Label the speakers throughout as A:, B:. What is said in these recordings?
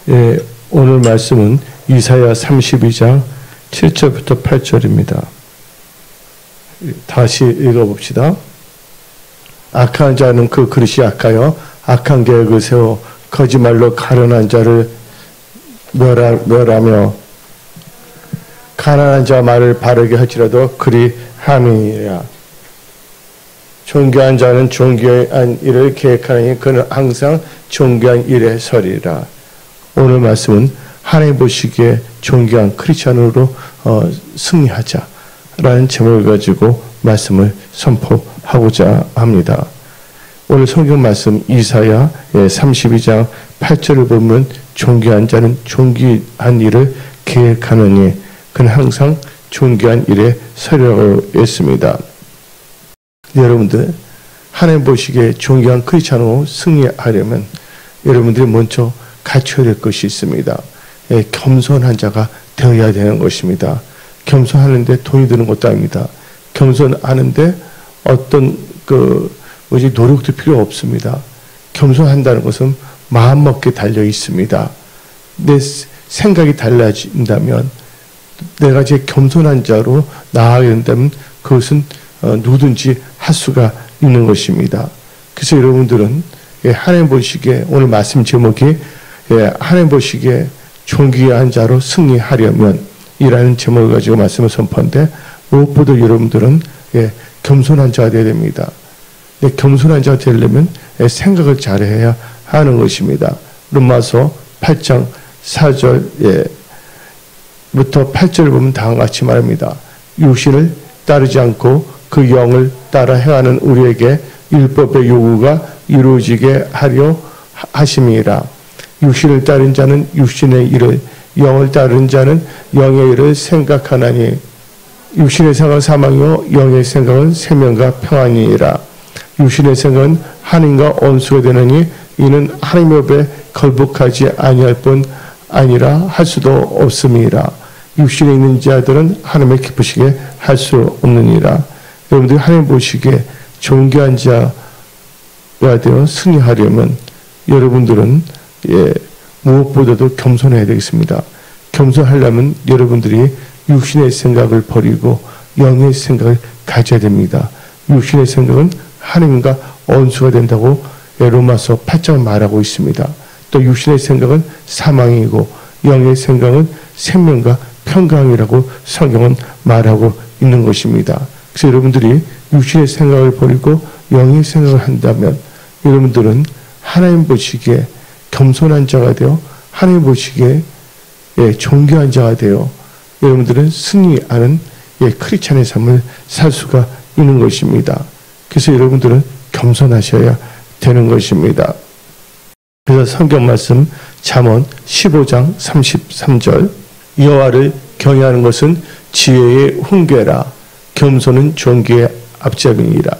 A: 예, 오늘 말씀은 이사야 32장 7절부터 8절입니다. 다시 읽어봅시다. 악한 자는 그 그릇이 악하여 악한 계획을 세워 거짓말로 가련한 자를 멸하며 가난한 자 말을 바르게 할지라도 그리 함이니라. 존귀한 자는 존귀한 일을 계획하니 그는 항상 존귀한 일에 서리라. 오늘 말씀은 하나님 보시기에 존귀한 크리스찬으로 승리하자라는 제목을 가지고 말씀을 선포하고자 합니다. 오늘 성경 말씀 이사야 32장 8절을 보면 존귀한 자는 존귀한 일을 계획하느니 그는 항상 존귀한 일에 서리라고 했습니다. 여러분들 하나님 보시기에 존귀한 크리스찬으로 승리하려면 여러분들이 먼저 갖춰야 될 것이 있습니다. 겸손한 자가 되어야 되는 것입니다. 겸손하는데 돈이 드는 것도 아닙니다. 겸손하는데 어떤 노력도 필요 없습니다. 겸손한다는 것은 마음먹기에 달려 있습니다. 내 생각이 달라진다면 내가 이제 겸손한 자로 나아가야 된다면 그것은 누구든지 할 수가 있는 것입니다. 그래서 여러분들은 하나님 보시기에 오늘 말씀 제목이 하나님 보시기에 존귀한 자로 승리하려면 이라는 제목을 가지고 말씀을 선포하는데 무엇보다 여러분들은 겸손한 자가 되어야 됩니다. 겸손한 자가 되려면 생각을 잘해야 하는 것입니다. 로마서 8장 4절부터 8절을 보면 다음과 같이 말합니다. 육신을 따르지 않고 그 영을 따라 행하는 우리에게 율법의 요구가 이루어지게 하려 하심이라. 육신을 따른 자는 육신의 일을, 영을 따른 자는 영의 일을 생각하나니 육신의 생각은 사망이요 영의 생각은 생명과 평안이니라. 육신의 생각은 하나님과 원수가 되느니 이는 하나님의 법에 걸복하지 아니할 뿐 아니라 할 수도 없음이라. 육신에 있는 자들은 하나님의 기쁘시게 할 수 없느니라. 여러분들이 하나님 보시기에 존귀한 자가 되어 승리하려면 여러분들은 무엇보다도 겸손해야 되겠습니다. 겸손하려면 여러분들이 육신의 생각을 버리고 영의 생각을 가져야 됩니다. 육신의 생각은 하나님과 원수가 된다고 로마서 8장 말하고 있습니다. 또 육신의 생각은 사망이고 영의 생각은 생명과 평강이라고 성경은 말하고 있는 것입니다. 그래서 여러분들이 육신의 생각을 버리고 영의 생각을 한다면 여러분들은 하나님 보시기에 겸손한 자가 되어 하나님 보시기에 존귀한 자가 되어 여러분들은 승리하는 크리스찬의 삶을 살 수가 있는 것입니다. 그래서 여러분들은 겸손하셔야 되는 것입니다. 그래서 성경 말씀 잠언 15장 33절 여호와를 경외하는 것은 지혜의 훈계라 겸손은 존귀의 앞잡이니라.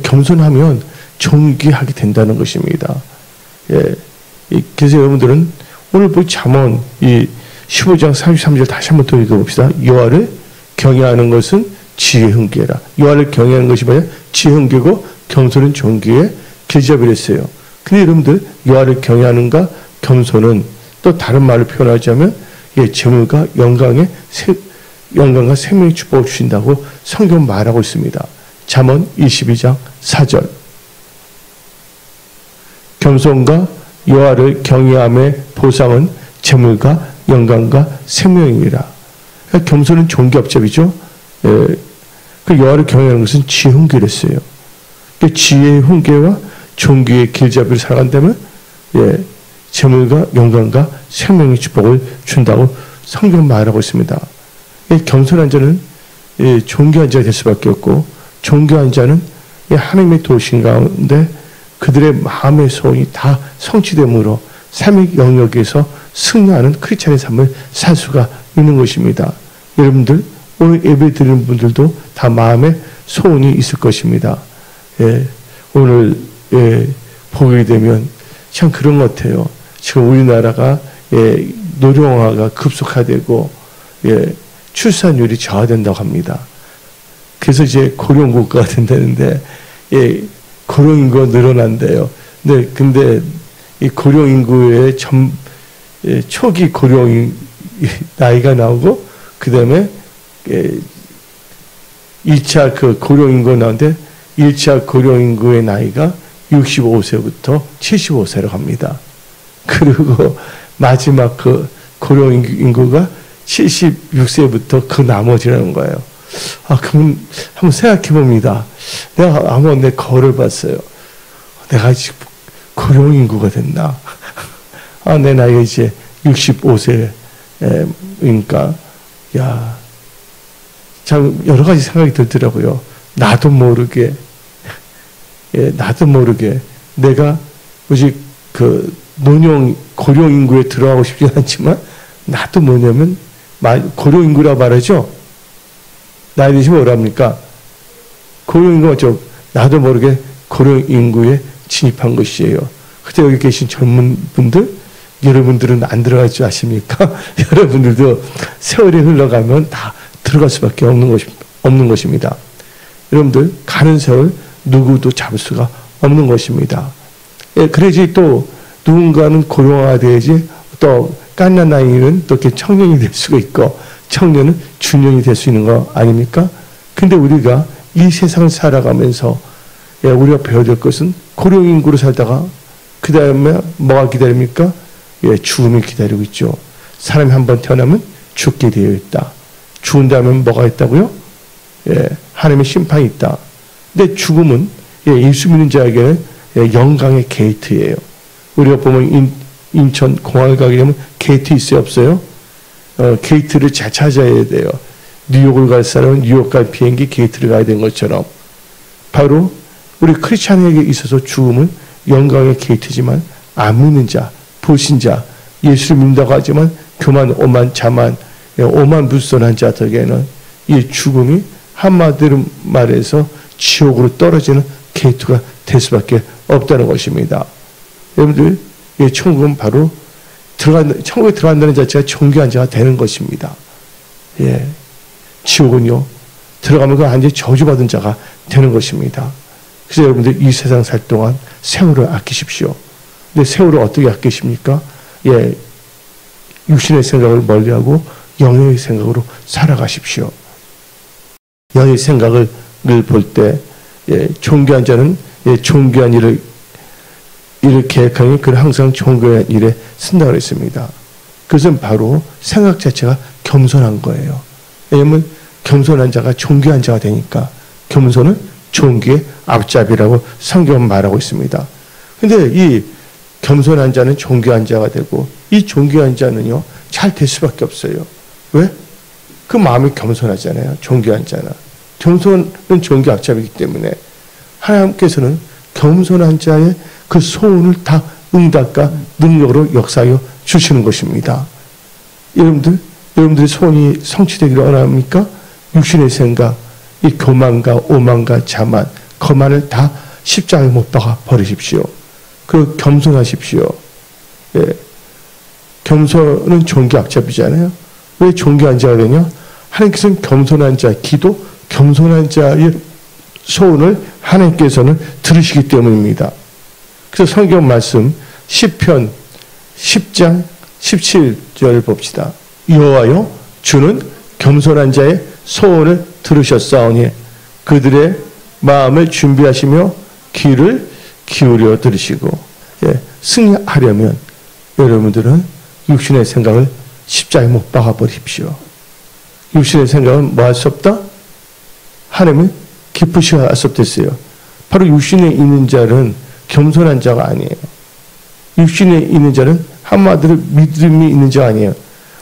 A: 겸손하면 존귀하게 된다는 것입니다. 그래서 여러분들은 오늘 볼 잠언 15장 33절 다시 한번 더 읽어봅시다. 여호와를 경외하는 것은 지혜의 훈계라. 여호와를 경외하는 것이 뭐냐? 지혜의 훈계고 겸손은 존귀의 길잡이라 했어요. 근데 여러분들 여호와를 경외하는가 겸손은 또 다른 말로 표현하자면 재물과 영광과 생명의 축복을 주신다고 성경 말하고 있습니다. 잠언 22장 4절 겸손과 여호와를 경외함의 보상은 재물과 영광과 생명이니라. 겸손은 존귀 앞잡이죠. 그 여호와를 경외하는 것은 지혜의 훈계를 했어요. 지혜의 훈계와 존귀의 길잡이를 살아간다면 재물과 영광과 생명의 축복을 준다고 성경 말하고 있습니다. 겸손한 자는 존귀한 자가 될 수밖에 없고 존귀한 자는 하나님의 도신 가운데 그들의 마음의 소원이 다 성취됨으로 삶의 영역에서 승리하는 크리스찬의 삶을 살 수가 있는 것입니다. 여러분들 오늘 예배 드리는 분들도 다 마음의 소원이 있을 것입니다. 오늘 보게 되면 참 그런 것 같아요. 지금 우리나라가 노령화가 급속화되고 출산율이 저하된다고 합니다. 그래서 이제 고령국가가 된다는데 고령인구가 늘어난대요. 근데 이 고령인구의 초기 고령 나이가 나오고 그 다음에 2차 그 고령인구 나오는데 1차 고령인구의 나이가 65세부터 75세로 갑니다. 그리고 마지막 그 고령인구가 76세부터 그 나머지라는 거예요. 그러면 한번 생각해 봅니다. 내가 한번 내 거울을 봤어요. 내가 지금 고령인구가 됐나? 내 나이가 이제 65세니까, 야, 참 여러 가지 생각이 들더라고요. 나도 모르게 내가 뭐지 그 고령인구에 들어가고 싶지 않지만 나도 뭐냐면 고령인구라고 말하죠. 나이 드시면 뭐랍니까? 고령인구가 좀 나도 모르게 고령인구에 진입한 것이에요. 그때 여기 계신 젊은 분들, 여러분들은 안 들어갈 줄 아십니까? 여러분들도 세월이 흘러가면 다 들어갈 수밖에 없는 것입니다. 여러분들 가는 세월 누구도 잡을 수가 없는 것입니다. 그래야지 또 누군가는 고령화돼야지 또 깐난 나이는 또 이렇게 청년이 될 수가 있고 청년은 중년이 될 수 있는 거 아닙니까? 근데 우리가 이 세상을 살아가면서 우리가 배워야 될 것은 고령인구로 살다가 그 다음에 뭐가 기다립니까? 죽음이 기다리고 있죠. 사람이 한번 태어나면 죽게 되어 있다. 죽은 다음에 뭐가 있다고요? 하나님의 심판이 있다. 근데 죽음은 예수 믿는 자에게는 영광의 게이트예요. 우리가 보면 인천 공항을 가게 되면 게이트 있어요, 없어요? 게이트를 잘 찾아야 돼요. 뉴욕을 갈 사람은 뉴욕 갈 비행기 게이트를 가야 되는 것처럼 바로 우리 크리스찬에게 있어서 죽음은 영광의 게이트지만 안 믿는 자, 불신자, 예수를 믿는다고 하지만 교만, 오만, 자만, 오만 불손한 자들에게는 이 죽음이 한마디로 말해서 지옥으로 떨어지는 게이트가 될 수밖에 없다는 것입니다. 여러분들, 천국은 바로 천국에 들어간다는 자체가 존귀한 자가 되는 것입니다. 지옥은요, 들어가면 그 완전히 저주받은 자가 되는 것입니다. 그래서 여러분들 이 세상 살 동안 세월을 아끼십시오. 근데 세월을 어떻게 아끼십니까? 육신의 생각을 멀리하고 영의 생각으로 살아가십시오. 영의 생각을 볼 때 존귀한 자는 존귀한 일을 계획하니 그는 항상 존귀한 일에 쓴다고 했습니다. 그것은 바로 생각 자체가 겸손한 거예요. 왜냐하면 겸손한 자가 존귀한 자가 되니까 겸손은 존귀의 앞잡이라고 성경은 말하고 있습니다. 근데 이 겸손한 자는 존귀한 자가 되고 이 존귀한 자는요 잘 될 수밖에 없어요. 왜? 그 마음이 겸손하잖아요. 존귀한 자는. 겸손은 존귀 앞잡이기 때문에 하나님께서는 겸손한 자의 그 소원을 다 응답과 능력으로 역사하여 주시는 것입니다. 여러분들의 소원이 성취되기를 원합니까? 육신의 생각, 이 교만과 오만과 자만, 거만을 다 십자가에 못 박아 버리십시오. 그리고 겸손하십시오. 겸손은 존귀 앞잡이잖아요. 왜 존귀한 자가 되냐? 하나님께서는 겸손한 자, 기도, 겸손한 자의 소원을 하나님께서는 들으시기 때문입니다. 그래서 성경 말씀 시편 10장 17절 봅시다. 여호와여 주는 겸손한 자의 소원을 들으셨사오니 그들의 마음을 준비하시며 귀를 기울여 들으시고 승리하려면 여러분들은 육신의 생각을 십자가에 못 박아 버리십시오. 육신의 생각은 뭐 할 수 없다? 하나님은 기쁘시게 할 수 없댔어요. 바로 육신에 있는 자는 겸손한 자가 아니에요. 육신에 있는 자는 한마디로 믿음이 있는 자가 아니에요.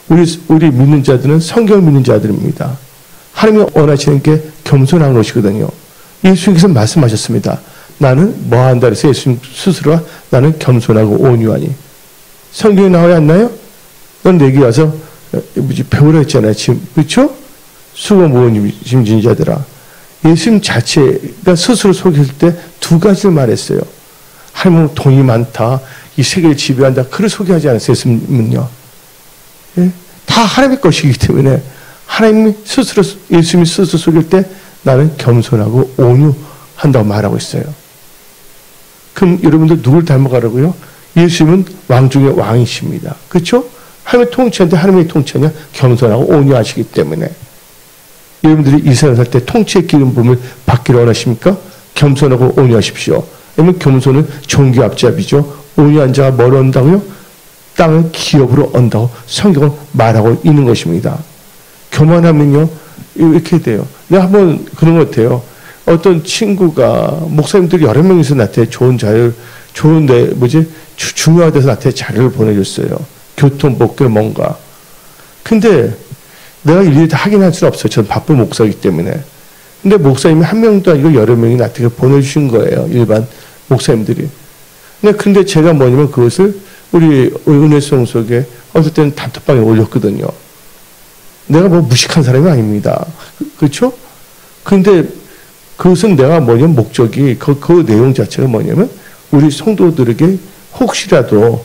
A: 우리 믿는 자들은 성경을 믿는 자들입니다. 하나님이 원하시는 게 겸손한 것이거든요. 예수님께서 말씀하셨습니다. 나는 뭐 한다 그래서 예수님 스스로가 나는 겸손하고 온유하니. 성경에 나와야 안 나요? 넌 내게 와서 배우라 했잖아요. 지금 그렇죠? 수고 무거운 짐진 자들아. 예수님 자체가 스스로 속였을 때 두 가지를 말했어요. 하나님은 돈이 많다. 이 세계를 지배한다. 그를 소개하지 않았어요. 예수님은요. 다 하나님의 것이기 때문에 예수님이 스스로 속일 때 나는 겸손하고 온유한다고 말하고 있어요. 그럼 여러분들 누굴 닮아가라고요? 예수님은 왕 중에 왕이십니다. 그렇죠? 하나님의 통치하는데 하나님의 통치하냐? 겸손하고 온유하시기 때문에. 여러분들이 이 세상 살 때 통치의 기름 부음을 받기를 원하십니까? 겸손하고 온유하십시오. 왜냐면 겸손은 종교 앞잡이죠. 온유한 자가 뭘 얻는다고요? 땅을 기업으로 얻는다고 성경은 말하고 있는 것입니다. 교만하면요 이렇게 돼요. 내가 한번 그런 것 같아요. 어떤 친구가 목사님들이 여러 명이서 나한테 좋은데 중요한 데서 나한테 자료를 보내줬어요. 교통법규 뭔가. 근데 내가 일일이 다 확인할 수는 없어요. 저는 바쁜 목사이기 때문에. 근데 목사님이 한 명도 아니고 여러 명이 나한테 보내주신 거예요. 일반 목사님들이. 근데 제가 뭐냐면 그것을 우리 은혜송 속에 어떨 때는 단톡방에 올렸거든요. 내가 뭐 무식한 사람이 아닙니다. 그렇죠? 근데 그것은 내가 뭐냐면 목적이 그 내용 자체가 뭐냐면 우리 성도들에게 혹시라도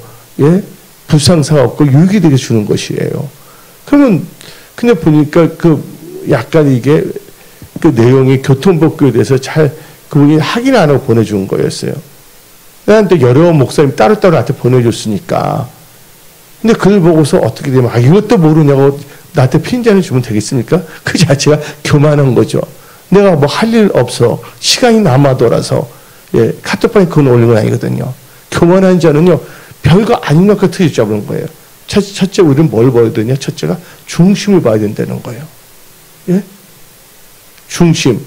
A: 불상사가 없고 유익이 되게 주는 것이에요. 그러면 근데 보니까 약간 이게 그 내용이 교통법규에 대해서 그분이 확인 안 하고 보내준 거였어요. 나한테 여러 목사님 따로따로 나한테 보내줬으니까. 근데 그걸 보고서 어떻게 되면 이것도 모르냐고 나한테 핀잔을 주면 되겠습니까? 그 자체가 교만한 거죠. 내가 뭐 할 일 없어. 시간이 남아돌아서 카톡방에 그건 올린 건 아니거든요. 교만한 자는요. 별거 아닌 것 같아 잡는 거예요. 첫째 우리는 뭘 봐야 되냐? 첫째가 중심을 봐야 된다는 거예요. 예? 중심.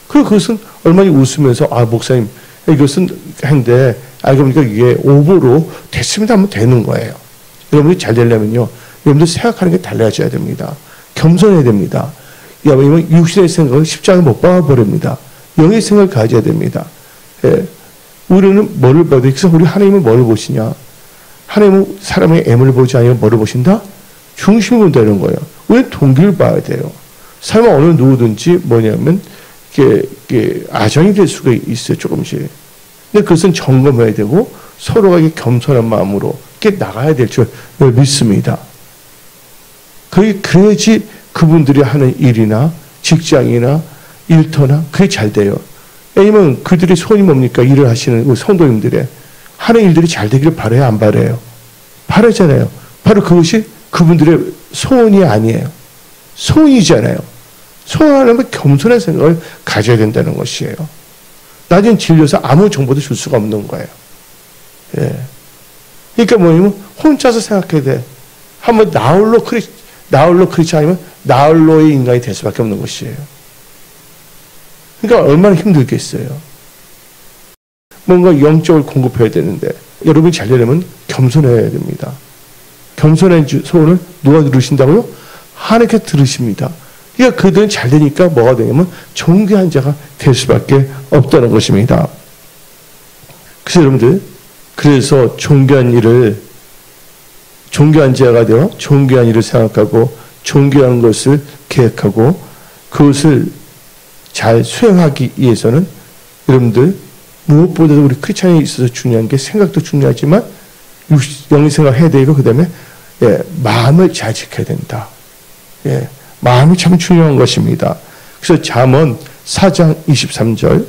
A: 그리고 그것은 얼마나 웃으면서 목사님 이것은 한데 알고 보니까 이게 오보로 됐습니다 하면 되는 거예요. 여러분이 잘 되려면요. 여러분들 생각하는 게 달라져야 됩니다. 겸손해야 됩니다. 왜냐하면 육신의 생각을 십자가에 못 박아버립니다. 영의 생각을 가져야 됩니다. 예. 우리는 뭐를 봐야 돼? 그래서 우리 하나님은 뭐를 보시냐? 하나님은 사람의 애물 보지 아니면 뭐를 보신다? 중심을 본다는 거예요. 우리는 동기를 봐야 돼요. 사람은 어느 누구든지 뭐냐면 이게 아정이 될 수가 있어요. 조금씩. 근데 그것은 점검해야 되고 서로가 겸손한 마음으로 이렇게 나가야 될 줄 믿습니다. 그래야지 그분들이 하는 일이나 직장이나 일터나 그게 잘 돼요. 왜냐면 그들의 소원이 뭡니까? 일을 하시는 우리 성도님들의 하는 일들이 잘 되기를 바라요? 안 바라요? 바라잖아요. 바로 그것이 그분들의 소원이 아니에요. 소원이잖아요. 소원하려면 겸손한 생각을 가져야 된다는 것이에요. 나중에 질려서 아무 정보도 줄 수가 없는 거예요. 예. 그러니까 뭐냐면 혼자서 생각해야 돼. 한번 나홀로 크리스찬 아니면 나홀로의 인간이 될 수밖에 없는 것이에요. 그러니까 얼마나 힘들겠어요. 뭔가 영적을 공급해야 되는데 여러분이 잘 되려면 겸손해야 됩니다. 겸손한 소원을 누가 들으신다고요? 하나님께 들으십니다. 그러니까 그들은 잘 되니까 뭐가 되냐면 존귀한 자가 될 수밖에 없다는 것입니다. 그래서 여러분들 그래서 존귀한 자가 되어 존귀한 일을 생각하고 존귀한 것을 계획하고 그것을 잘 수행하기 위해서는 여러분들 무엇보다도 우리 크리스찬에 있어서 중요한 게 생각도 중요하지만 영의 생각을 해야 되고 그 다음에 마음을 잘 지켜야 된다. 마음이 참 중요한 것입니다. 그래서 잠언 4장 23절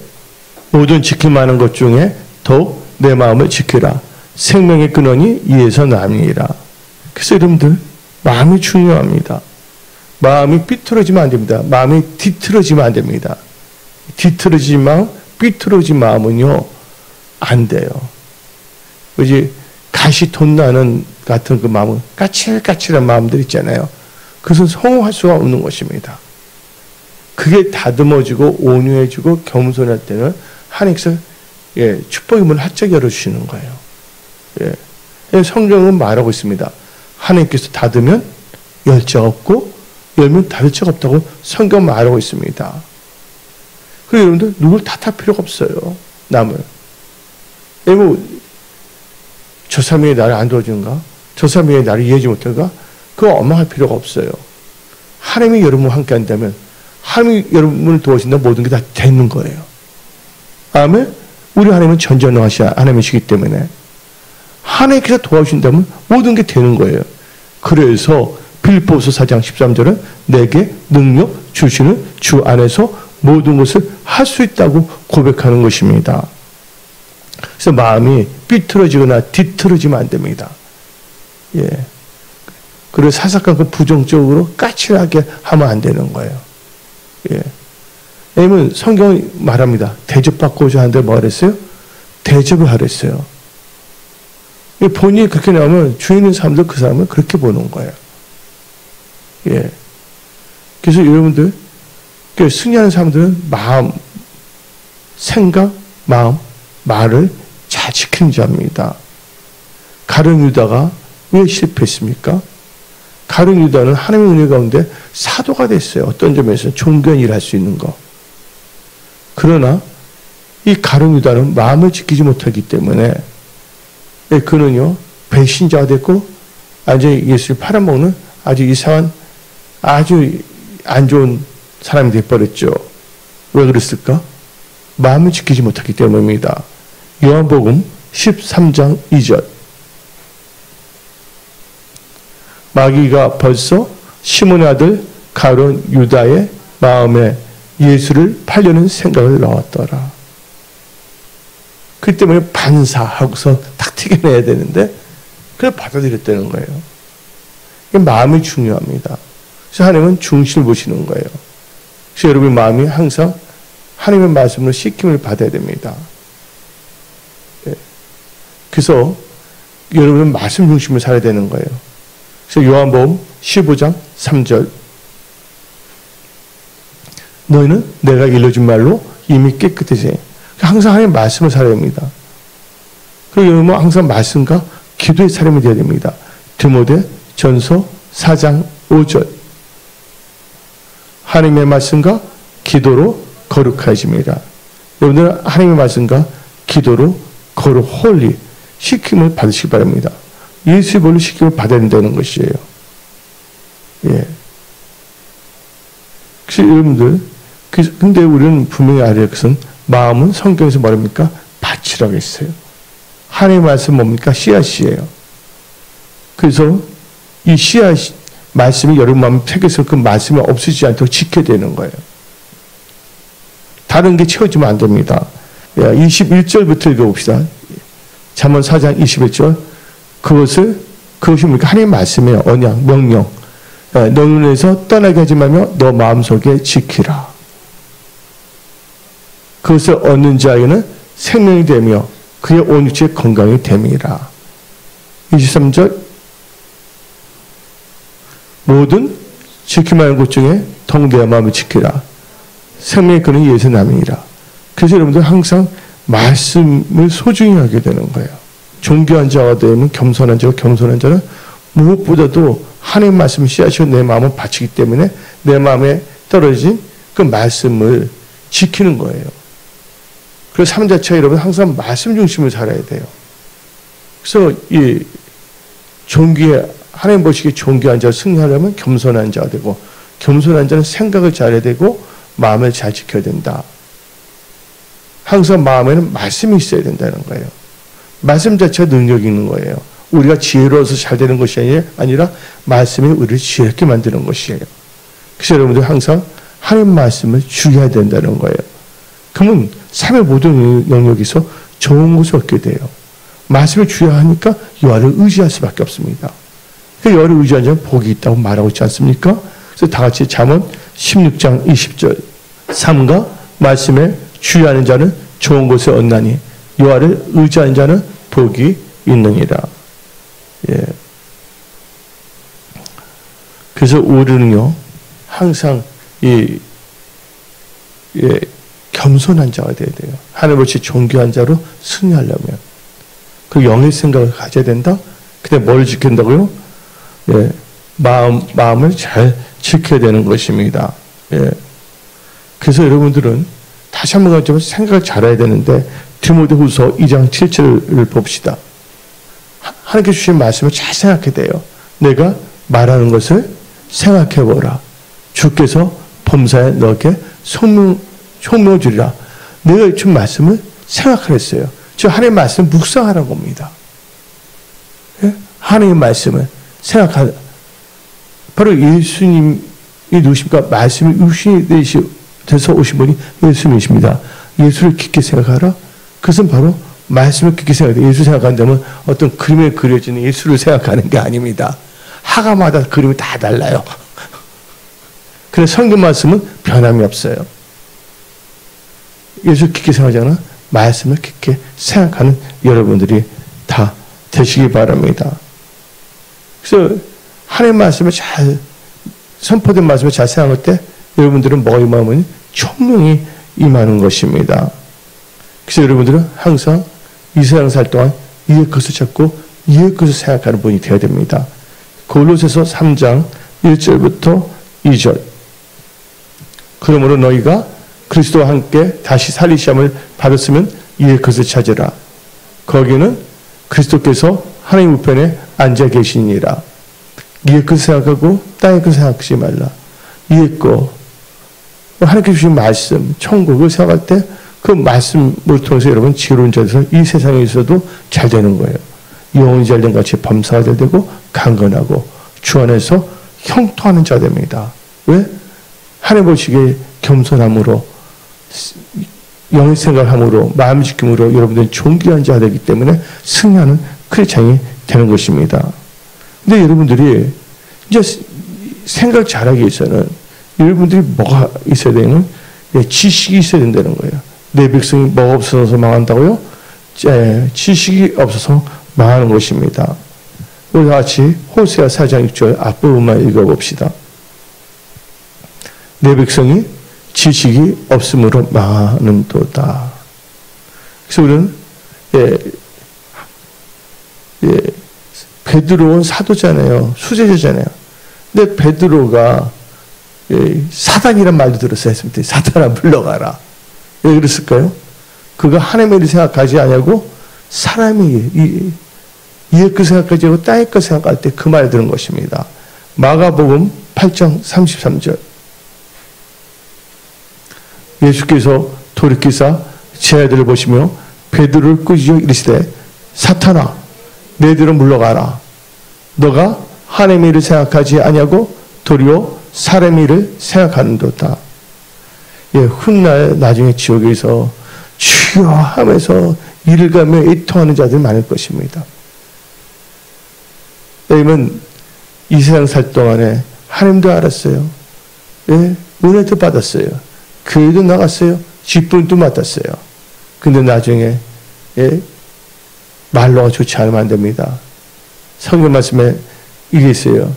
A: 모든 지킬 만한 것 중에 더욱 내 마음을 지키라. 생명의 근원이 이에서 남이니라. 그래서 여러분들 마음이 중요합니다. 마음이 삐뚤어지면 안 됩니다. 마음이 뒤틀어지면 안 됩니다. 뒤틀어진 마음, 삐뚤어진 마음은요 안 돼요. 그지 가시 돋나는 같은 그 마음은 까칠까칠한 마음들 있잖아요. 그것은 성공할 수가 없는 것입니다. 그게 다듬어지고 온유해지고 겸손할 때는 하나님께서 축복의 문을 활짝 열어주시는 거예요. 성경은 말하고 있습니다. 하나님께서 닫으면 열 자가 없고 열면 닫을 자가 없다고 성경 말하고 있습니다. 그리고 여러분들 누굴 탓할 필요가 없어요. 남을. 저 사람이 나를 안 도와주는가? 저 사람이 나를 이해하지 못할까? 그거 원망할 필요가 없어요. 하나님이 여러분과 함께 한다면 하나님이 여러분을 도와주신다면 모든 게 다 되는 거예요. 아멘? 우리 하나님은 전전능하신 하나님이시기 때문에 하나님께서 도와주신다면 모든 게 되는 거예요. 그래서 빌립보서 4장 13절은 내게 능력 주시는 주 안에서 모든 것을 할 수 있다고 고백하는 것입니다. 그래서 마음이 삐뚤어지거나 뒤틀어지면 안 됩니다. 예. 그리고 사사건건 부정적으로 까칠하게 하면 안 되는 거예요. 예. 왜냐면 성경이 말합니다. 대접받고자 하는데 뭐 하랬어요? 대접을 하랬어요. 본인이 그렇게 나오면 주위 있는 사람들 그 사람을 그렇게 보는 거예요. 예. 그래서 여러분들, 승리하는 사람들은 마음, 생각, 마음, 말을 잘 지키는 자입니다. 가룟 유다가 왜 실패했습니까? 가룟 유다는 하나님의 은혜 가운데 사도가 됐어요. 어떤 점에서 존귀한 일을 할 수 있는 거. 그러나 이 가룟 유다는 마음을 지키지 못하기 때문에 그는요 배신자가 됐고 완전히 예수를 팔아먹는 아주 이상한 아주 안 좋은 사람이 되어버렸죠. 왜 그랬을까? 마음을 지키지 못하기 때문입니다. 요한복음 13장 2절. 마귀가 벌써 시몬의 아들 가룟 유다의 마음에 예수를 팔려는 생각을 넣었더라. 그 때문에 반사하고서 딱 튀겨내야 되는데 그걸 받아들였다는 거예요. 마음이 중요합니다. 그래서 하나님은 중심을 보시는 거예요. 그래서 여러분의 마음이 항상 하나님의 말씀으로 씻김을 받아야 됩니다. 그래서 여러분은 말씀 중심으로 살아야 되는 거예요. 그래서 요한복음 15장 3절. 너희는 내가 일러준 말로 이미 깨끗해져. 항상 하나님의 말씀을 살아야 합니다. 그리고 여러분은 항상 말씀과 기도의 사람이 되어야 됩니다. 디모데 전서 4장 5절. 하나님의 말씀과 기도로 거룩하여집니다. 여러분들은 하나님의 말씀과 기도로 거룩 홀리 시킴을 받으시기 바랍니다. 예수의 볼로 시킴을 받아야 된다는 것이에요. 예. 그래서 여러분들, 근데 우리는 분명히 알아야 할 것은 마음은 성경에서 말합니까? 밭이라고 했어요. 하나님의 말씀 뭡니까? 씨앗이에요. 그래서 이 씨앗 말씀이 여러분 마음에 새겨서 그 말씀이 없어지지 않도록 지켜야 되는 거예요. 다른 게 채워지면 안 됩니다. 21절부터 읽어봅시다. 잠언 4장 21절. 그것이 뭡니까? 하나님의 말씀이에요. 언약, 명령. 너 눈에서 떠나게 하지 말며 너 마음속에 지키라. 그것을 얻는 자에게는 생명이 되며 그의 온 육체의 건강이 됨이라. 23절. 모든 지키면 하는 것 중에 통대한 마음을 지키라. 생명의 근은 예수 남이니라. 그래서 여러분들 항상 말씀을 소중히 하게 되는 거예요. 존귀한 자가 되면 겸손한 자고, 겸손한 자는 무엇보다도 하나님 말씀을 씨앗이고 내 마음을 바치기 때문에 내 마음에 떨어진 그 말씀을 지키는 거예요. 그래서 삶 자체가 여러분 항상 말씀 중심으로 살아야 돼요. 그래서 이 하나님 보시기에 존귀한 자를 승리하려면 겸손한 자가 되고, 겸손한 자는 생각을 잘해야 되고 마음을 잘 지켜야 된다. 항상 마음에는 말씀이 있어야 된다는 거예요. 말씀 자체가 능력이 있는 거예요. 우리가 지혜로워서 잘 되는 것이 아니라 말씀이 우리를 지혜롭게 만드는 것이에요. 그래서 여러분들 항상 하나님 말씀을 주의해야 된다는 거예요. 그러면 삶의 모든 영역에서 좋은 것을 얻게 돼요. 말씀을 주의하니까 여호와를 의지할 수밖에 없습니다. 그 여호와를 의지하는 자는 복이 있다고 말하고 있지 않습니까? 그래서 다 같이 잠언 16장 20절. 삶과 말씀에 주의하는 자는 좋은 것을 얻나니 여호와를 의지하는 자는 복이 있느니라. 예. 그래서 우리는요 항상 겸손한 자가 돼야 돼요. 하나님 없이 존귀한 자로 승리하려면 그 영의 생각을 가져야 된다. 근데 뭘 지킨다고요? 예. 마음을 잘 지켜야 되는 것입니다. 예. 그래서 여러분들은 다시 한번 가지고 생각을 잘해야 되는데 디모데후서 2장 7절을 봅시다. 하나님께 주신 말씀을 잘 생각해야 돼요. 내가 말하는 것을 생각해 보라. 주께서 범사에 너에게 총명을 주리라. 내가 준 말씀을 생각하랬어요. 저 하나님의 말씀을 묵상하라는 겁니다. 예? 하나님의 말씀을 생각하라. 바로 예수님이 누구십니까? 말씀이 육신이 돼서 오신 분이 예수님이십니다. 예수를 깊게 생각하라. 그것은 바로 말씀을 깊게 생각해요. 예수 생각한다면 어떤 그림에 그려지는 예수를 생각하는 게 아닙니다. 하가마다 그림이 다 달라요. 그래서 성경 말씀은 변함이 없어요. 예수 깊게 생각하잖아. 말씀을 깊게 생각하는 여러분들이 다 되시기 바랍니다. 그래서 하나님의 말씀을 잘 선포된 말씀을 잘 생각할 때 여러분들은 뭐가 임하면 총명이 임하는 것입니다. 그래서 여러분들은 항상 이 세상 살 동안 이의 것을 찾고 이의 것을 생각하는 분이 되어야 됩니다. 골로새서 3장 1절부터 2절. 그러므로 너희가 그리스도와 함께 다시 살리심을 받았으면 이의 것을 찾으라. 거기는 그리스도께서 하나님 우편에 앉아 계시니라. 이의 것을 생각하고 땅의 것을 생각하지 말라. 이의 것, 하나님께 주신 말씀, 천국을 생각할 때 그 말씀을 통해서 여러분 지혜로운 자 돼서 이 세상에 있어도 잘 되는 거예요. 영혼이 잘된 같이 범사가 잘 되고 강건하고 주 안에서 형통하는 자 됩니다. 왜? 하나님 보시기에 겸손함으로 영의 생각함으로 마음 지킴으로 여러분들은 존귀한 자 되기 때문에 승리하는 크리스찬이 되는 것입니다. 근데 여러분들이 이제 생각 잘하기 위해서는 여러분들이 뭐가 있어야 되는? 지식이 있어야 된다는 거예요. 내 백성이 뭐가 없어서 망한다고요? 지식이 없어서 망하는 것입니다. 우리 같이 호세아 4장 6절 앞부분만 읽어봅시다. 내 백성이 지식이 없음으로 망하는도다. 그래서 우리는 베드로는 사도잖아요. 수제자잖아요. 근데 베드로가 사단이란 말도 들었어요. 사단아 물러가라. 왜 그랬을까요? 그가 하나님의 일을 생각하지 않냐고 사람이 이의 것 생각하지 않고 땅의 것 생각할 때 그 말 들은 것입니다. 마가복음 8장 33절. 예수께서 돌이키사 제 아들을 보시며 베드로를 꾸짖어 이르시되 사탄아 너희들은 물러가라. 너가 하나님의 일을 생각하지 아니하고 도리어 사람의 일을 생각하는도다. 훗날 나중에 지옥에서 주여 하면서 이를 가며 애통하는 자들이 많을 것입니다. 왜냐면 이 세상 살 동안에 하나님도 알았어요. 은혜도 받았어요. 교회도 나갔어요. 직분도 맡았어요. 근데 나중에 말로가 좋지 않으면 안 됩니다. 성경 말씀에 이게 있어요.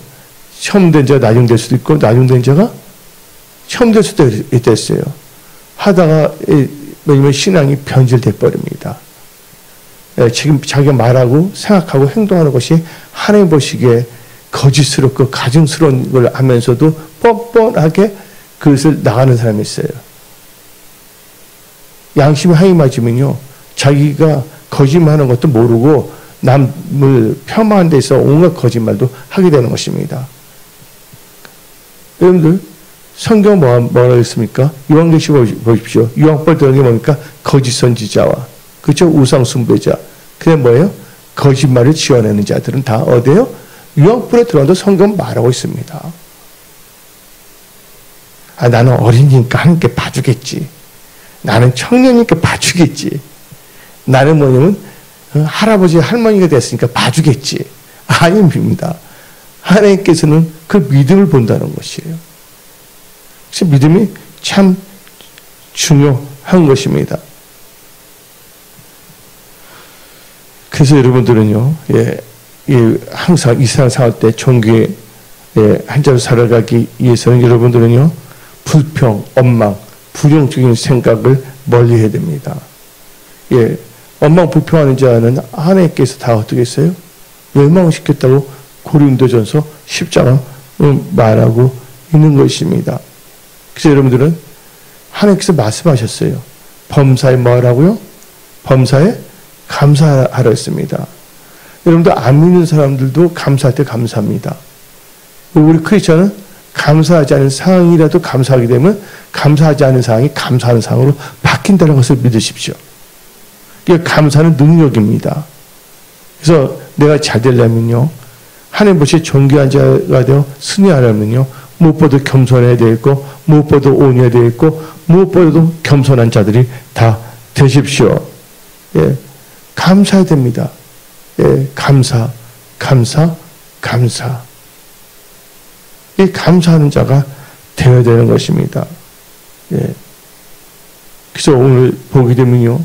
A: 처음 된 자가 나중 될 수도 있고 나중 된 자가 처음 될 수도 있겠어요. 하다가 왜냐면 신앙이 변질돼 버립니다. 지금 자기가 말하고 생각하고 행동하는 것이 하나님 보시기에 거짓스럽고 가증스러운 걸 하면서도 뻔뻔하게 그것을 나가는 사람이 있어요. 양심이 하이 맞으면요. 자기가 거짓말하는 것도 모르고 남을 폄하하는 데서 온갖 거짓말도 하게 되는 것입니다. 여러분들 성경 뭐라고 했습니까? 요한계시록 보십시오. 요한벌 들어간 게 뭡니까? 거짓 선지자와 그렇죠? 우상 숭배자. 그게 뭐예요? 거짓말을 지어내는 자들은 다 어디에요? 요한벌에 들어간다고 성경 말하고 있습니다. 나는 어린이니까 함께 봐주겠지. 나는 청년이니까 봐주겠지. 나는 뭐냐면 할아버지 할머니가 됐으니까 봐주겠지. 아닙니다. 하나님께서는 그 믿음을 본다는 것이에요. 그래서 믿음이 참 중요한 것입니다. 그래서 여러분들은요, 항상 이 세상 살 때 종교에 한 자로 살아가기 위해서는 여러분들은요, 불평, 원망, 부정적인 생각을 멀리 해야 됩니다. 원망, 불평하는 자는 하나님께서 다 어떻게 했어요? 멸망시켰다고 고린도전서 10장 말하고 있는 것입니다. 그래서 여러분들은 하나님께서 말씀하셨어요. 범사에 뭐 하라고요? 범사에 감사하라 했습니다. 여러분들 안 믿는 사람들도 감사할 때 감사합니다. 우리 크리스천은 감사하지 않은 상황이라도 감사하게 되면 감사하지 않은 상황이 감사하는 상황으로 바뀐다는 것을 믿으십시오. 이게 감사는 능력입니다. 그래서 내가 잘 되려면요. 하나님 보시 존귀한 자가 되어 승리하려면요. 무엇보다도 겸손해야 되겠고 무엇보다도 온유해야 되겠고 무엇보다도 겸손한 자들이 다 되십시오. 감사해야 됩니다. 예, 감사. 이 감사하는 자가 되어야 되는 것입니다. 예. 그래서 오늘 보게 되면요,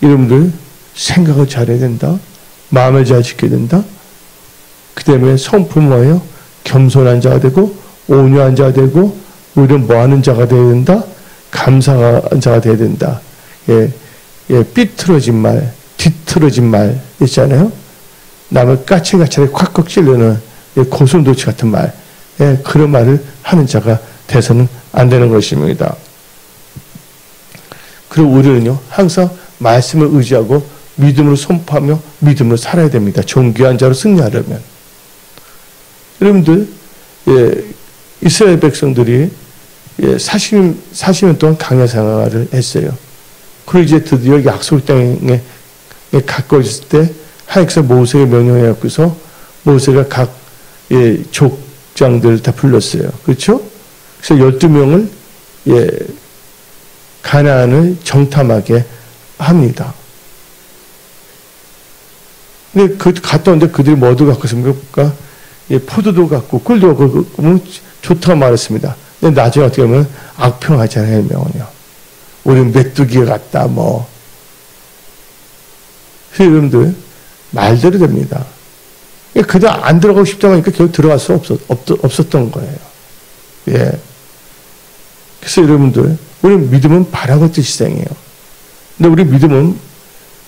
A: 여러분들 생각을 잘해야 된다. 마음을 잘 지켜야 된다. 그 다음에 성품 뭐예요? 겸손한 자가 되고, 온유한 자가 되고, 오히려 뭐하는 자가 되어야 된다. 감사한 자가 되어야 된다. 예, 삐뚤어진 말, 뒤틀어진 말 있잖아요. 남을 까칠까칠하게 콱콱 찔르는 고슴도치 같은 말, 그런 말을 하는 자가 돼서는 안 되는 것입니다. 그리고 우리는요, 항상 말씀을 의지하고 믿음으로 선포하며 믿음으로 살아야 됩니다. 존귀한 자로 승리하려면. 여러분들, 이스라엘 백성들이 40년 동안 광야 생활을 했어요. 그리고 이제 드디어 약속 땅에 가까워졌을 때 하나님께서 모세에게 명령해 갖고서 모세가 각 족장들 다 불렀어요. 그렇죠? 그래서 12명을 가나안을 정탐하게 합니다. 근데 갔다 오는데 그들이 뭐도 갖고 있습니까? 포도도 갖고 꿀도 갖고 좋다고 말했습니다. 근데 나중에 어떻게 보면 악평하잖아요, 명은요. 우리는 메뚜기가 같다, 뭐. 그래서 여러분들, 말대로 됩니다. 그냥 안 들어가고 싶다고 하니까 결국 들어갈 수 없었던 거예요. 예. 그래서 여러분들, 우리 믿음은 바라고 뜻이생이에요. 근데 우리 믿음은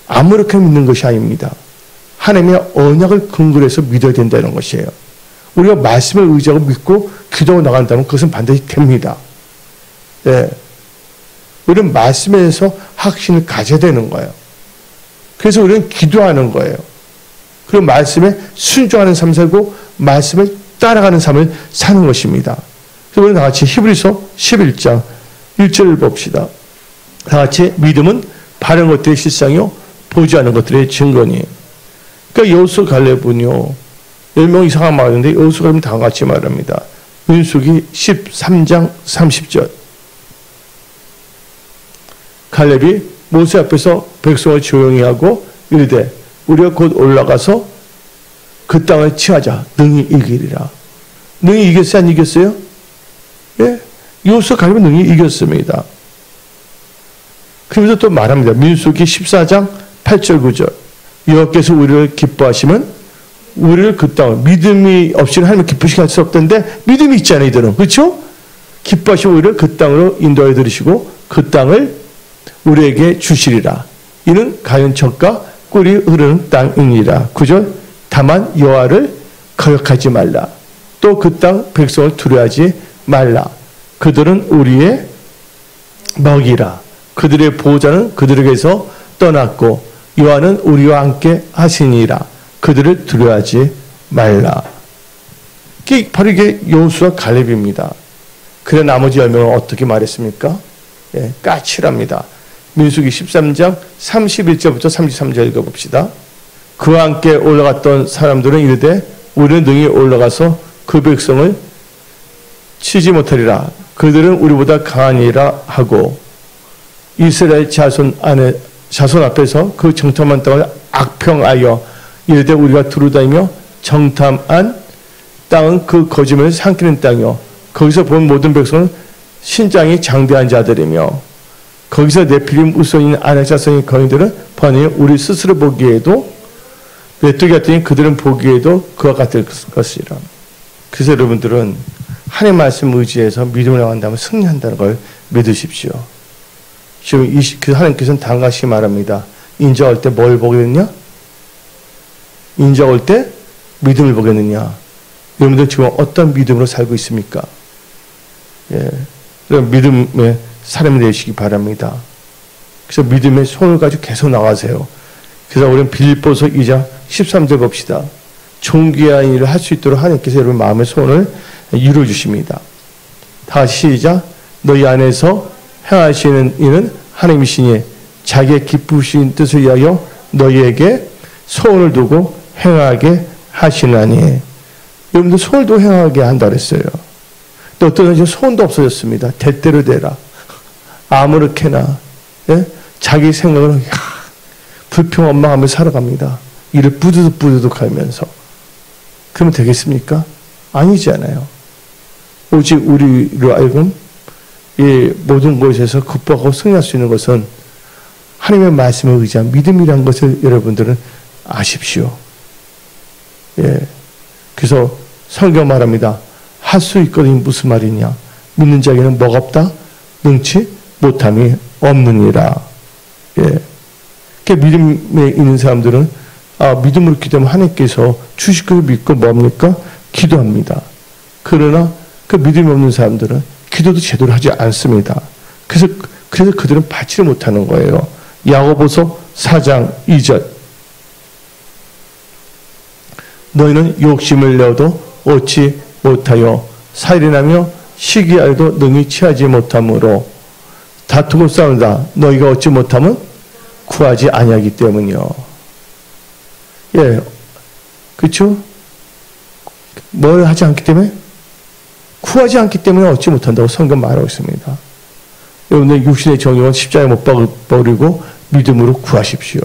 A: 아무렇게 믿는 것이 아닙니다. 하나님의 언약을 근거로 해서 믿어야 된다는 것이에요. 우리가 말씀을 의지하고 믿고 기도하고 나간다면 그것은 반드시 됩니다. 예. 우리는 말씀에서 확신을 가져야 되는 거예요. 그래서 우리는 기도하는 거예요. 그리고 말씀에 순종하는 삶을 살고 말씀을 따라가는 삶을 사는 것입니다. 그래서 우리 다 같이 히브리서 11장 1절을 봅시다. 다 같이 믿음은 바른 것들의 실상이요 보지 않은 것들의 증거니. 그러니까 여호수아 갈렙은요 10명 이상한 말인데 여호수아 갈렙은 다 같이 말합니다. 민수기 13장 30절. 갈렙이 모세 앞에서 백성을 조용히 하고 이르되 우리가 곧 올라가서 그 땅을 취하자. 능히 이기리라. 능히 이겼어요? 안 이겼어요? 예. 여호수아 갈렙은 능히 이겼습니다. 그러면서 또 말합니다. 민수기 14장 8절 9절. 여호와께서 우리를 기뻐하시면 우리를 그 땅을 믿음이 없이는 하나님을 기쁘시게 할 수 없던데 믿음이 있잖아요. 이들은. 그렇죠? 기뻐하시면 우리를 그 땅으로 인도해 들으시고 그 땅을 우리에게 주시리라. 이는 가연 젖과 꿀이 흐르는 땅이니라. 9절. 다만 여호와를 거역하지 말라. 또 그 땅 백성을 두려워하지 말라. 그들은 우리의 먹이라. 그들의 보호자는 그들에게서 떠났고 여호와는 우리와 함께 하시니라. 그들을 두려워하지 말라. 바로 이게 여호수아 갈렙입니다. 그래 나머지 10명은 어떻게 말했습니까? 예, 까칠합니다. 민수기 13장 31절부터 33절 읽어봅시다. 그와 함께 올라갔던 사람들은 이르되 우리는 능히 올라가서 그 백성을 치지 못하리라. 그들은 우리보다 강하니라 하고 이스라엘 자손 앞에서 그 정탐한 땅을 악평하여 이르되 우리가 두루다니며 정탐한 땅은 그 거짓말을 삼키는 땅이요 거기서 본 모든 백성은 신장이 장대한 자들이며 거기서 네필림 우선인 아낙 자손인 거인들은 번이 우리 스스로 보기에도 메뚜기 같으니 그들은 보기에도 그와 같을 것이라. 그래서 여러분들은 하나님의 말씀 의지해서 믿음을 나간다면 승리한다는 걸 믿으십시오. 지금 하나님께서는 당같이 말합니다. 인자할 때 뭘 보겠느냐? 인자할 때 믿음을 보겠느냐? 여러분들 지금 어떤 믿음으로 살고 있습니까? 예, 믿음의 사람이 되시기 바랍니다. 그래서 믿음의 손을 가지고 계속 나가세요. 그래서 우리는 빌립보서 2장 13절 봅시다. 존귀한 일을 할 수 있도록 하나님께서 여러분 마음의 손을 이루어주십니다. 다시 시작. 너희 안에서 행하시는 이는 하나님이시니 자기의 기쁘신 뜻을 위하여 너희에게 소원을 두고 행하게 하시나니. 여러분들 소원을 두고 행하게 한다 그랬어요. 또 어떤 사람은 소원도 없어졌습니다. 대대로 되라. 아무렇게나. 예? 자기 생각을 불평원망하며 살아갑니다. 이를 뿌드득 하면서. 그러면 되겠습니까? 아니잖아요. 오직 우리로 하여금 이 모든 것에서 극복하고 승리할 수 있는 것은 하나님의 말씀에 의지한 믿음이라는 것을 여러분들은 아십시오. 예. 그래서 성경 말합니다. 할 수 있거든 무슨 말이냐. 믿는 자에게는 뭐가 없다? 능치 못함이 없느니라. 예. 그 믿음에 있는 사람들은 믿음으로 기도하면 하나님께서 주실 것을 믿고 뭡니까? 기도합니다. 그러나 그 믿음이 없는 사람들은 기도도 제대로 하지 않습니다. 그래서 그들은 받지를 못하는 거예요. 야고보서 4장 2절. 너희는 욕심을 내어도 얻지 못하여 살인하며 시기하여도 능히 취하지 못함으로 다투고 싸운다. 너희가 얻지 못하면 구하지 아니하기 때문이요. 예, 그렇죠? 뭘 하지 않기 때문에? 구하지 않기 때문에 얻지 못한다고 성경 말하고 있습니다. 여러분들 육신의 정욕은 십자가에 못 버리고 믿음으로 구하십시오.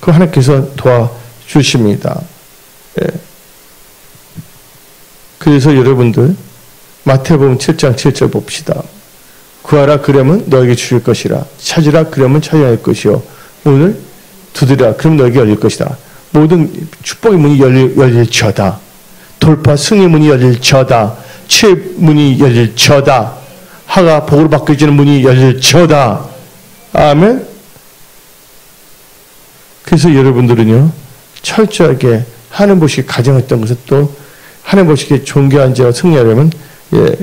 A: 그 하나님께서 도와주십니다. 예. 그래서 여러분들 마태복음 7장 7절 봅시다. 구하라 그러면 너에게 주실 것이라. 찾으라 그러면 찾아낼 것이요. 오늘 두드리라 그럼 너에게 열릴 것이다. 모든 축복의 문이 열릴 저다. 돌파 승의 문이 열릴 저다. 치의 문이 열릴 저다. 하가 복으로 바뀌어지는 문이 열릴 저다. 아멘. 그래서 여러분들은요 철저하게 하나님 보시기에 가정했던 것을 또 하나님 보시기에 존귀한 자와 승리하려면 예,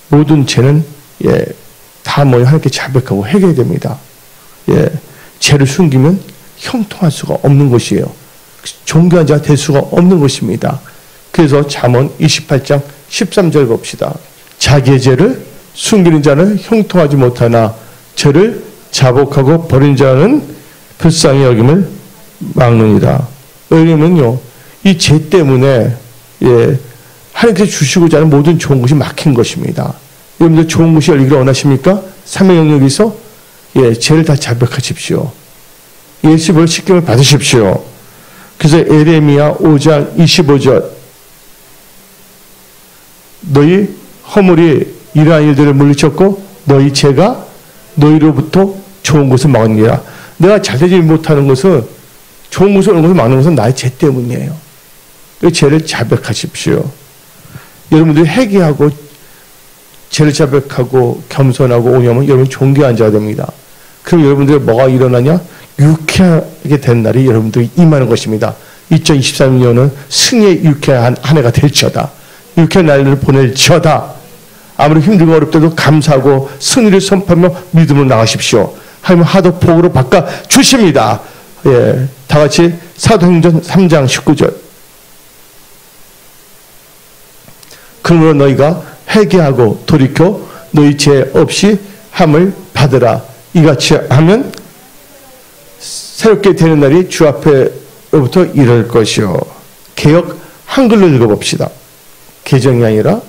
A: 모든 죄는 예, 다 모여 하나님께 자백하고 해결됩니다. 예, 죄를 숨기면 형통할 수가 없는 것이에요. 존귀한 자가 될 수가 없는 것입니다. 그래서 잠언 28장 13절 봅시다. 자기의 죄를 숨기는 자는 형통하지 못하나 죄를 자복하고 버린 자는 불쌍히 여김을 막느니라. 왜냐면요, 이 죄 때문에 예, 하나님께서 주시고자 하는 모든 좋은 것이 막힌 것입니다. 여러분들 좋은 것이 열리기를 원하십니까? 삼의 영역에서 예, 죄를 다 자백하십시오. 예수의 십계명을 받으십시오. 그래서 에레미야 5장 25절 너희 허물이 이러한 일들을 물리쳤고 너희 죄가 너희로부터 좋은 것을 막으니라. 내가 잘되지 못하는 것은 좋은 것을 얻는 것을 막는 것은 나의 죄 때문이에요. 그 죄를 자백하십시오. 여러분들이 회개하고 죄를 자백하고 겸손하고 오냐면 여러분 존귀한 자가 됩니다. 그럼 여러분들이 뭐가 일어나냐? 유쾌하게 된 날이 여러분들이 임하는 것입니다. 2023년은 승리의 유쾌한 한 해가 될 저다. 유쾌한 날을 보낼 저다. 아무리 힘들고 어렵더라도 감사하고 승리를 선포하며 믿음으로 나가십시오. 하나님은 하도 복으로 바꿔 주십니다. 예, 다 같이 사도행전 3장 19절. 그러므로 너희가 회개하고 돌이켜 너희 죄 없이 함을 받으라. 이같이 하면 새롭게 되는 날이 주 앞에로부터 이럴 것이요. 개역 한글로 읽어봅시다. 개정이 아니라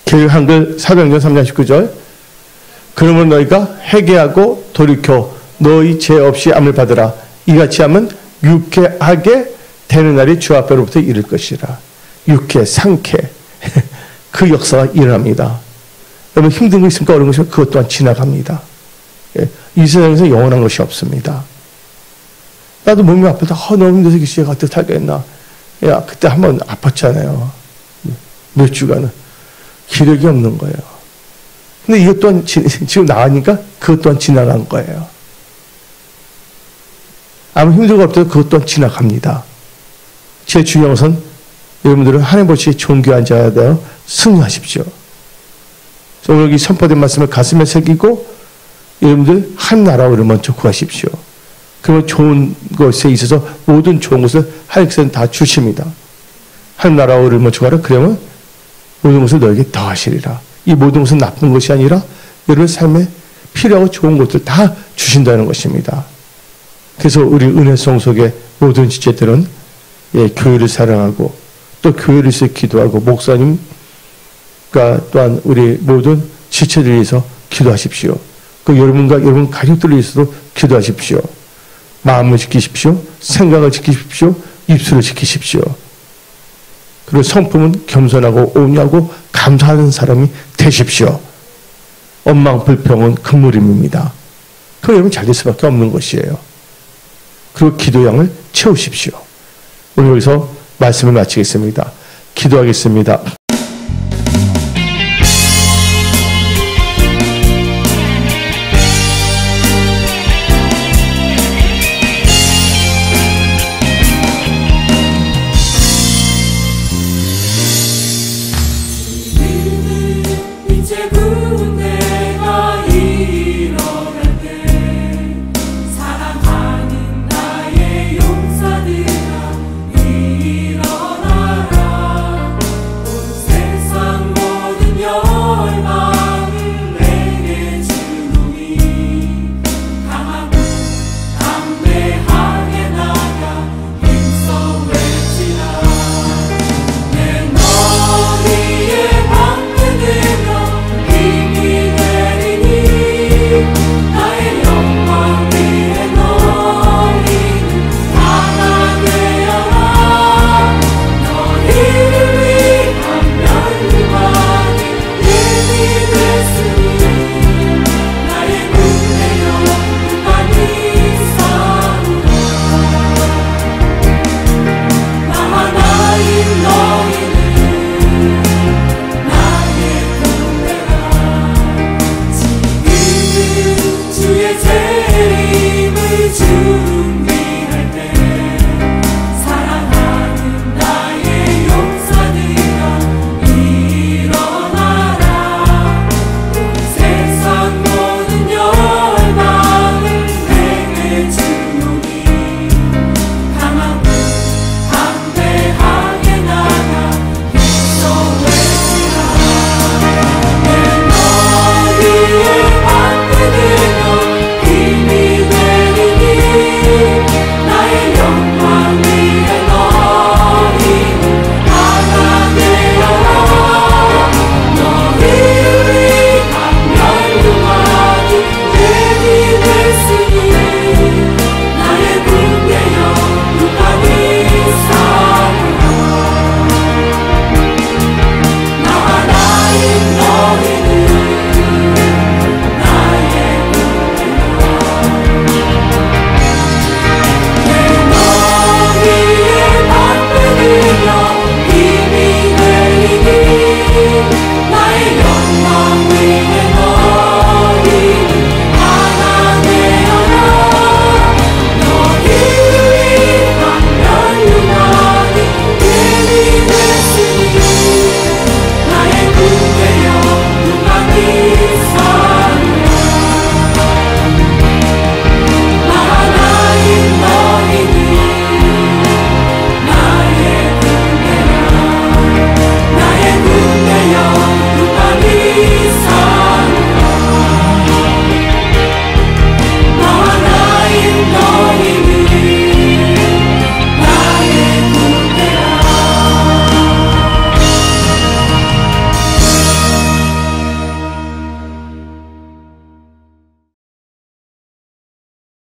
A: 개역 한글 사도행전 3장 19절. 그러면 너희가 회개하고 돌이켜 너희 죄 없이 함을 받으라. 이같이 하면 유쾌하게 되는 날이 주 앞에로부터 이를 것이라. 유쾌, 상쾌 그 역사가 일어납니다. 여러분 힘든 거 있습니까? 어려운 것이면 그것 또한 지나갑니다. 예, 이 세상에서 영원한 것이 없습니다. 나도 몸이 아프다. 너무 힘들어서 이 시간에 어떻게 살겠나. 야, 그때 한번 아팠잖아요. 몇 주간은. 기력이 없는 거예요. 근데 이것 또한 지금 나가니까 그것 또한 지나간 거예요. 아무 힘들고 없어도 그것 또한 지나갑니다. 제 중요한 것은 여러분들은 하나님 보시기에 존귀한 자가 되어 승리하십시오. 오늘 여기 선포된 말씀을 가슴에 새기고 여러분들 한 나라를 먼저 구하십시오. 그러면 좋은 것에 있어서 모든 좋은 것을 하나님께서는 다 주십니다. 한 나라를 먼저 구하라. 그러면 모든 것을 너에게 더하시리라. 이 모든 것은 나쁜 것이 아니라 여러분 삶에 필요하고 좋은 것들 다 주신다는 것입니다. 그래서 우리 은혜송 속의 모든 지체들은 예, 교회를 사랑하고 또 교회를 위해서 기도하고 목사님과 또한 우리 모든 지체들 위해서 기도하십시오. 그 여러분과 여러분 가족들을 위해서도 기도하십시오. 마음을 지키십시오. 생각을 지키십시오. 입술을 지키십시오. 그리고 성품은 겸손하고 온유하고 감사하는 사람이 되십시오. 원망 불평은 금물임입니다. 그럼 여러분 잘 될 수밖에 없는 것이에요. 그리고 기도량을 채우십시오. 오늘 여기서 말씀을 마치겠습니다. 기도하겠습니다.